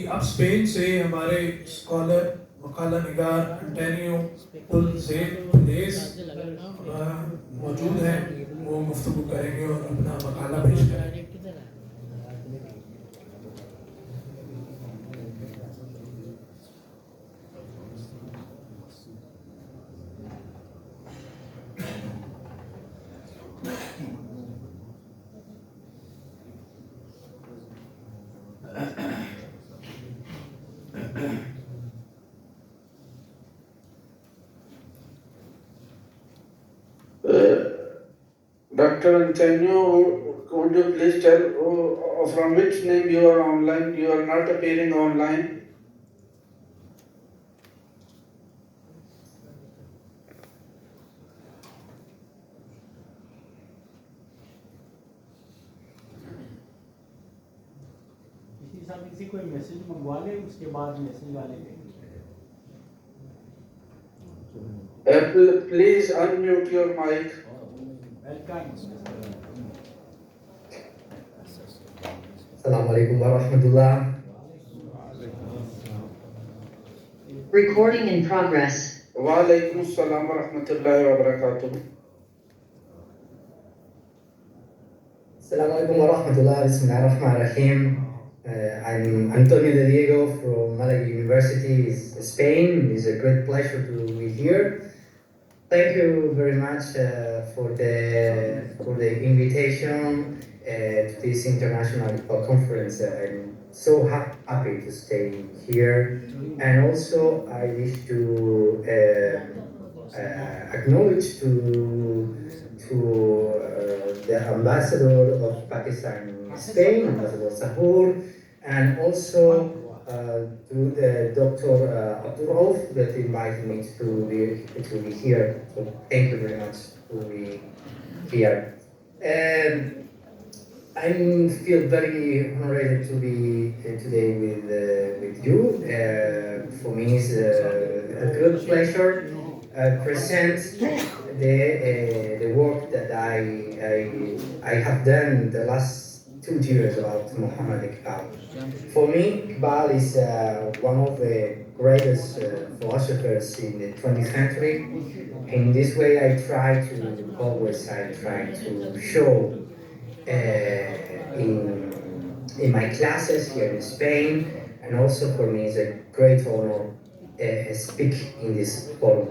अब स्पेन से हमारे स्कॉलर मकाला निगार एंटोनियो पुल प्लेस मौजूद हैं, वो गुफ्तगू करेंगे और अपना मकाला पेश करेंगे। Dr. Antonio, could you please tell from which name you are online? You are not appearing online. किसी कोई मैसेज मंगवा ले, उसके बाद मैसेज डालेंगे। Please unmute your mic. Assalamu alaikum warahmatullah. Recording in progress. Wa alaikum assalam wa rahmatullahi wa barakatuh. Assalamu alaikum warahmatullah. Bismillahirrahmanirrahim. I'm Antonio de Diego from Malaga University, Spain. It's a great pleasure to be here. Thank you very much for the invitation to this international conference. I'm so happy to stay here, and also I wish to acknowledge to the ambassador of Pakistan in Spain, Ambassador Sahur, and also to Dr. Abdul Rauf that invited me to be here. So thank you very much to be here. I feel very honored to be today with you. For me, it's a good pleasure present the work that I have done the last 2 years about Muhammad Iqbal. For me, Iqbal is one of the greatest philosophers in the 20th century. In this way, I try to show in my classes here in Spain, and also for me it's a great honor speak in this forum.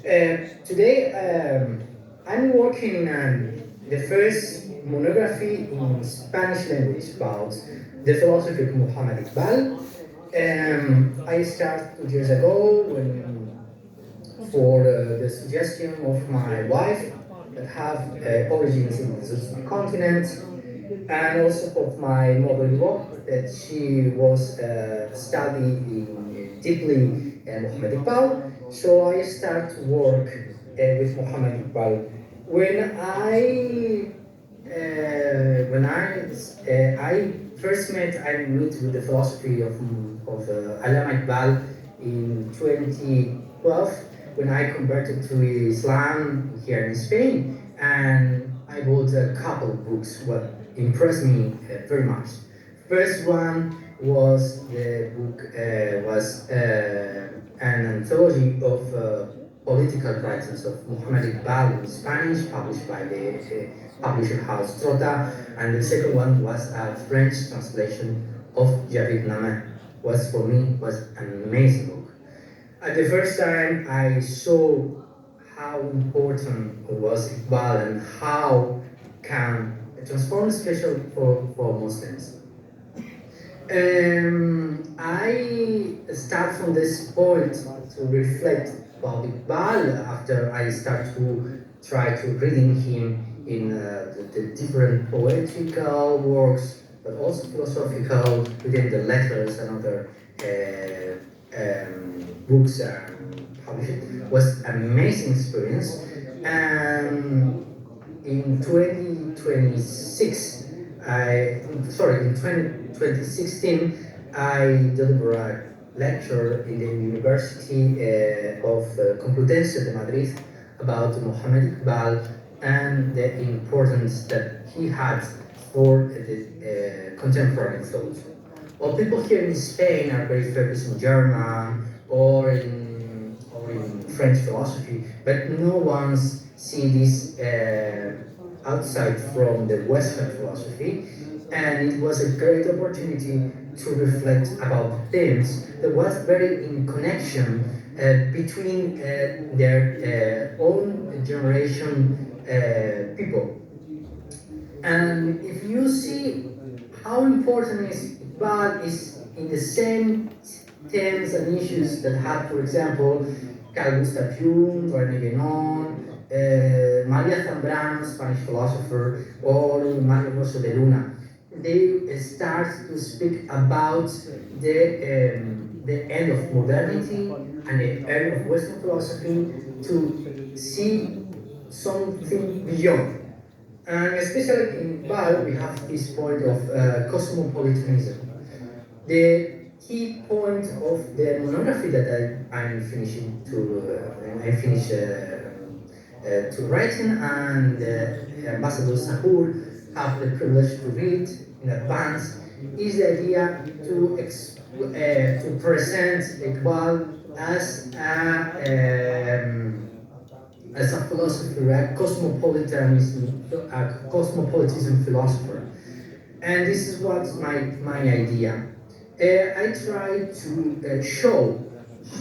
Today I'm working on the first monography in Spanish language about the philosophy of Muhammad Iqbal. I started 2 years ago for the suggestion of my wife that have origins in the subcontinent, and also of my mother-in-law that she was studying deeply Muhammad Iqbal. So I start to work with Muhammad Iqbal. I first met and meet with the philosophy of Allama Iqbal in 2012 when I converted to Islam here in Spain, and I bought a couple of books what impressed me very much. First one was the book an anthology of political writings of Muhammad Iqbal in Spanish, published by the publisher house Trota, and the second one was a French translation of Javid Nama. Was for me was an amazing book. At the first time, I saw how important was Iqbal and how can transform, especially for Muslims. I start from this point to reflect about Iqbal after I start to try to reading him in the different poetical works, but also philosophical within the letters and other books published. It was an amazing experience. And in 2016, I delivered a lecture in the University of Complutense de Madrid about Muhammad Iqbal and the importance that he had for the contemporary thought. Or people here in Spain are very focused in German or in French philosophy, but no one's seen this outside from the Western philosophy. And it was a great opportunity to reflect about themes that was very in connection between their own generation people. And if you see how important is Iqbal is in the same themes and issues that have, for example, Carl Gustav Jung, René Guénon, Maria Zambrano, Spanish philosopher, or Mario Rosso de Luna. They start to speak about the end of modernity and the end of Western philosophy to see something beyond. And especially in Val, we have this point of cosmopolitanism. The key point of the monography that I'm finishing to writing, and Ambassador Sahur have the privilege to read in advance, is the idea to present Iqbal as a philosopher, a cosmopolitanism philosopher. And this is what's my idea. I try to show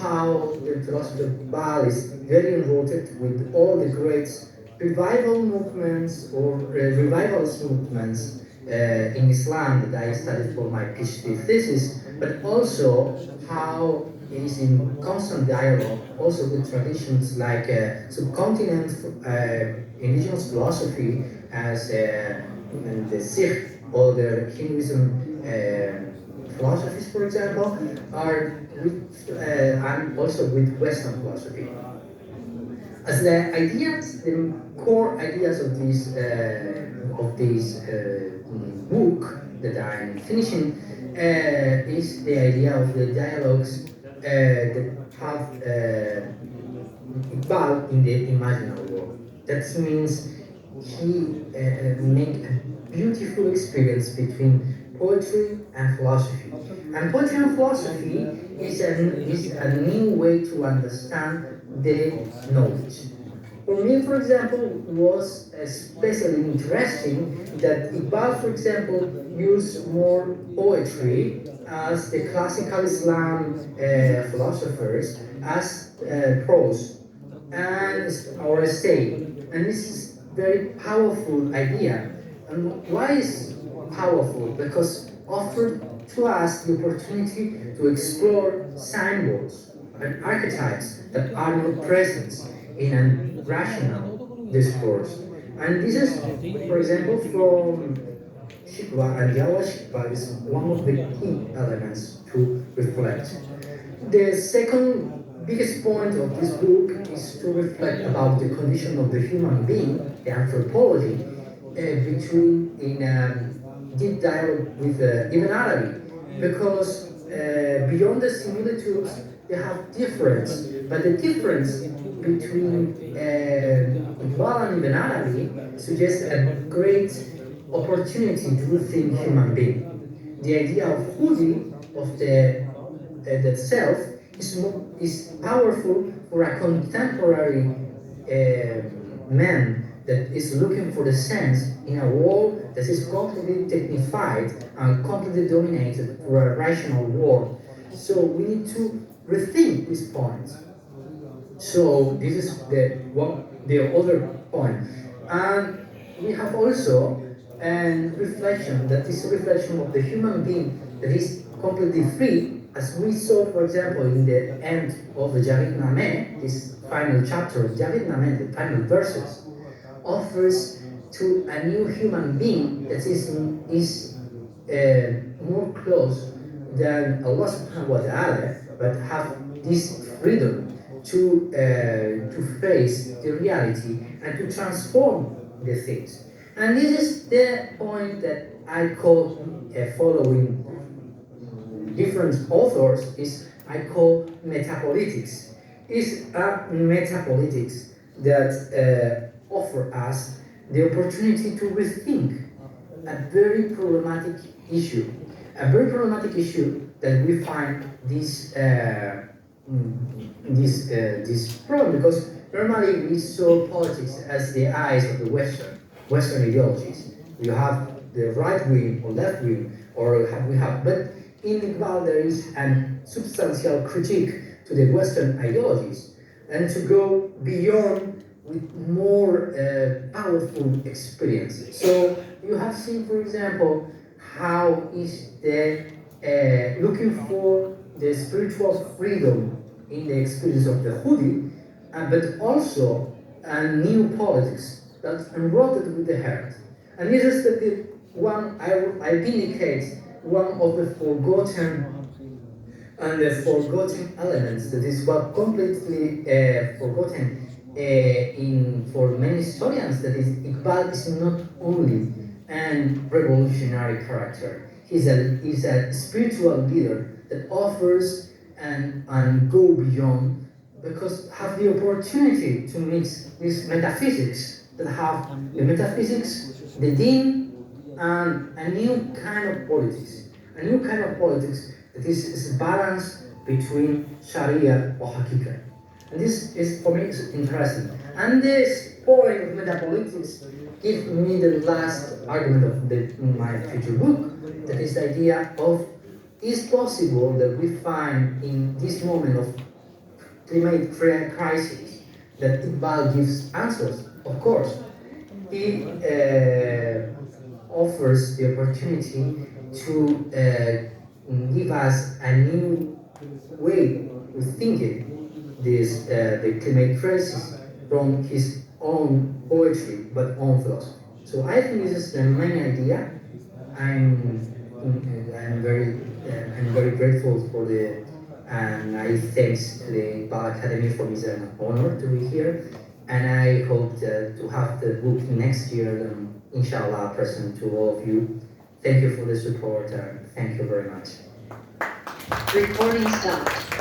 how the philosophy of Iqbal is very involved with all the great revival movements or revivalist movements in Islam that I studied for my PhD thesis, but also how it is in constant dialogue also with traditions like subcontinent indigenous philosophy as the Sikh or the Hinduism philosophies, for example, are and also with Western philosophy. As the ideas, the core ideas of this book that I'm finishing is the idea of the dialogues that have Iqbal in the imaginary world. That means he make a beautiful experience between poetry and philosophy. And poetry and philosophy is a new way to understand the knowledge. For me, for example, was especially interesting that Iqbal, for example, used more poetry as the classical Islam philosophers as prose and or essay. And this is very powerful idea. And why is powerful? Because offered to us the opportunity to explore symbols and archetypes that are not present in a rational discourse. And this is, for example, from Shikwa, and Yawa Shikwa is one of the key elements to reflect. The second biggest point of this book is to reflect about the condition of the human being, the anthropology, between in deep dialogue with Ibn Arabi, because beyond the similitudes, they have difference, but the difference between Iqbal and Ibn Arabi suggests a great opportunity to rethink human being. The idea of Hudi, of the self, is powerful for a contemporary man that is looking for the sense in a world that is completely technified and completely dominated for a rational world. So we need to rethink this point. So this is the other point. And we have also a reflection, that is a reflection of the human being that is completely free, as we saw, for example, in the end of the Javid Nameh, this final chapter of Javid Nameh, the final verses, offers to a new human being that is more close than Allah subhanahu wa ta'ala, but have this freedom to face the reality and to transform the things. And this is the point that I call following different authors is I call metapolitics. Is a metapolitics that offer us the opportunity to rethink a very problematic issue. a very problematic issue that we find this problem, because normally we saw politics as the eyes of the Western ideologies. You have the right wing or left wing, but in Iqbal there is a substantial critique to the Western ideologies, and to go beyond with more powerful experiences. So you have seen, for example, how is the looking for the spiritual freedom in the experience of the Hudi, but also a new politics that's enrooted with the heart. And this is the one I vindicate one of the forgotten elements that is what completely forgotten for many historians, that is Iqbal is not only an revolutionary character. He's a spiritual leader that offers and go beyond, because have the opportunity to mix these metaphysics that have the metaphysics, the deen, and a new kind of politics. A new kind of politics that is balance between Sharia or Hakika. And this is, for me, is interesting. And this point of metapolitics gives me the last argument of my future book, that is the idea of, is possible that we find in this moment of climate crisis that Iqbal gives answers? Of course. He offers the opportunity to give us a new way of thinking the climate crisis from his own poetry but own philosophy. So I think this is the main idea. I'm very grateful for the, and I thanks to the Iqbal Academy for me. It's an honor to be here, and I hope to have the book next year, inshallah, present to all of you. Thank you for the support. Thank you very much. Recording stopped.